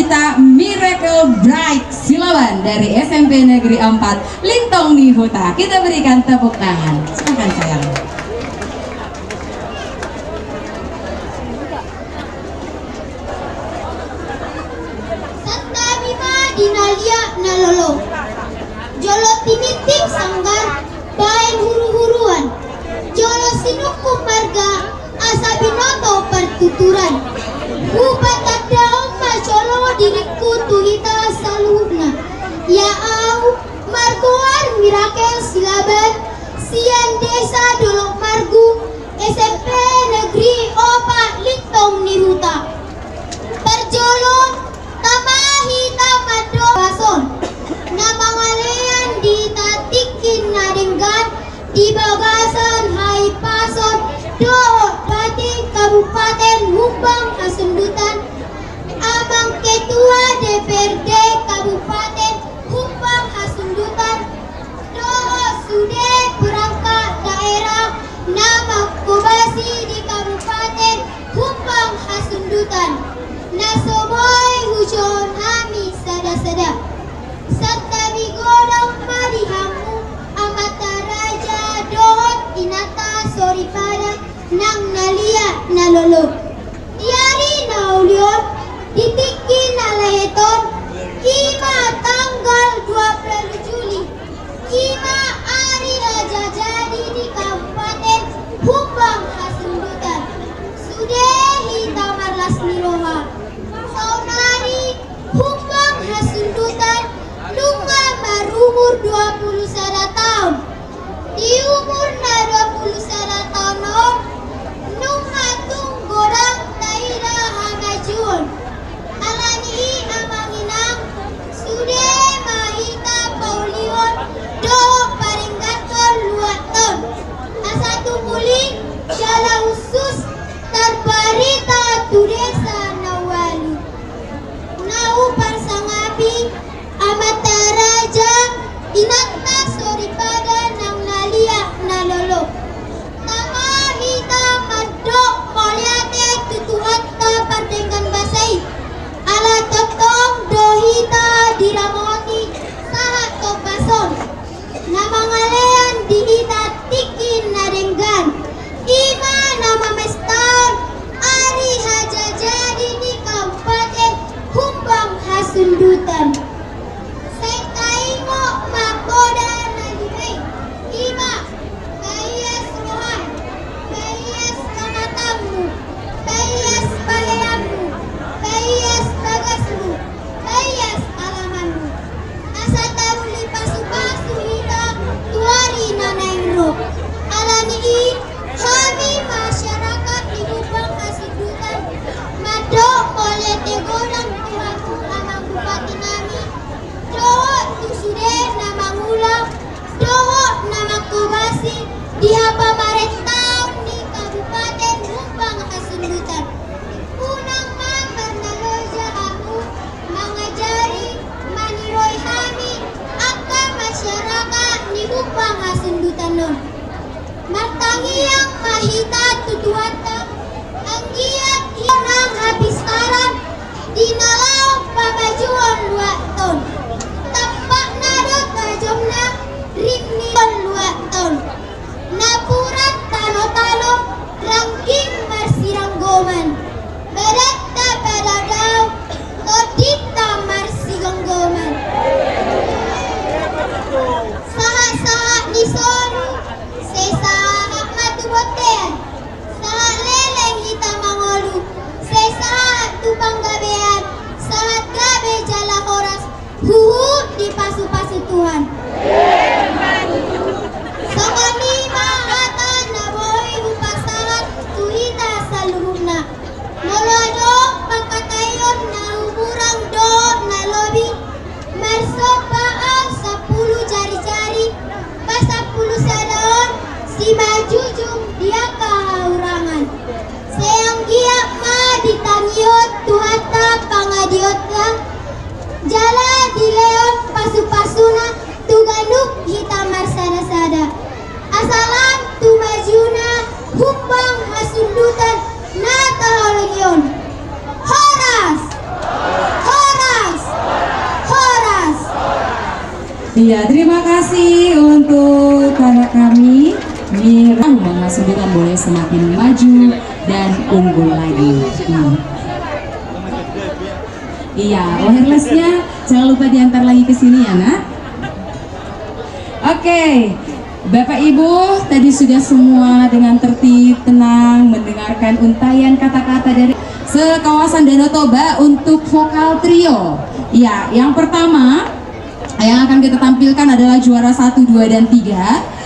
kita Miracle Bright Silaban dari SMP Negeri 4 Lintong Nihuta. Kita berikan tepuk tangan. Silakan sayang. Satta Bima Dinalia Nalolo Jolo tinitik sanggar baen huru-huruan Jolo sinuku marga asa binoto pertuturan Bupatadda omma colo diriku tuhita saluhna Ya au margoar Miracle Silaban Sian desa Dolok Margu SMP Negeri 4 Lintong Nihuta Perjolong tamahi tamado bason nama ngalean ditatikin nadenggan di bagasan hai pason do pati Kabupaten Humbang Hasundutan amang ketua DPRD Kabupaten Humbang Hasundutan do sude perangkat daerah nama kobasi di Kabupaten Humbang Hasundutan nasoboy hujon ami sada-sada Satta bigodong marihamu amata raja dohot inata soripada nang nalia nalolo tiari naulion ditiki nalayeton kima tanggal 20 Juli kima ari aja jadi di Kabupaten Humbang Hasundutan sudehi tamarlas niroha saunari Humbang Hasundutan Nunga marumur 21 tahun di umur na 21 tahun Nunga tunggoda Iya, terima kasih untuk kakak kami. Mira mengasumkan boleh semakin maju dan unggul lagi. Iya, wirelessnya jangan lupa diantar lagi ke sini ya, Nak. Oke, Bapak Ibu tadi sudah semua dengan tertib, tenang mendengarkan untayan kata-kata dari sekawasan Danau Toba untuk vokal trio. Iya, yang pertama yang akan kita tampilkan adalah juara 1, 2, dan 3.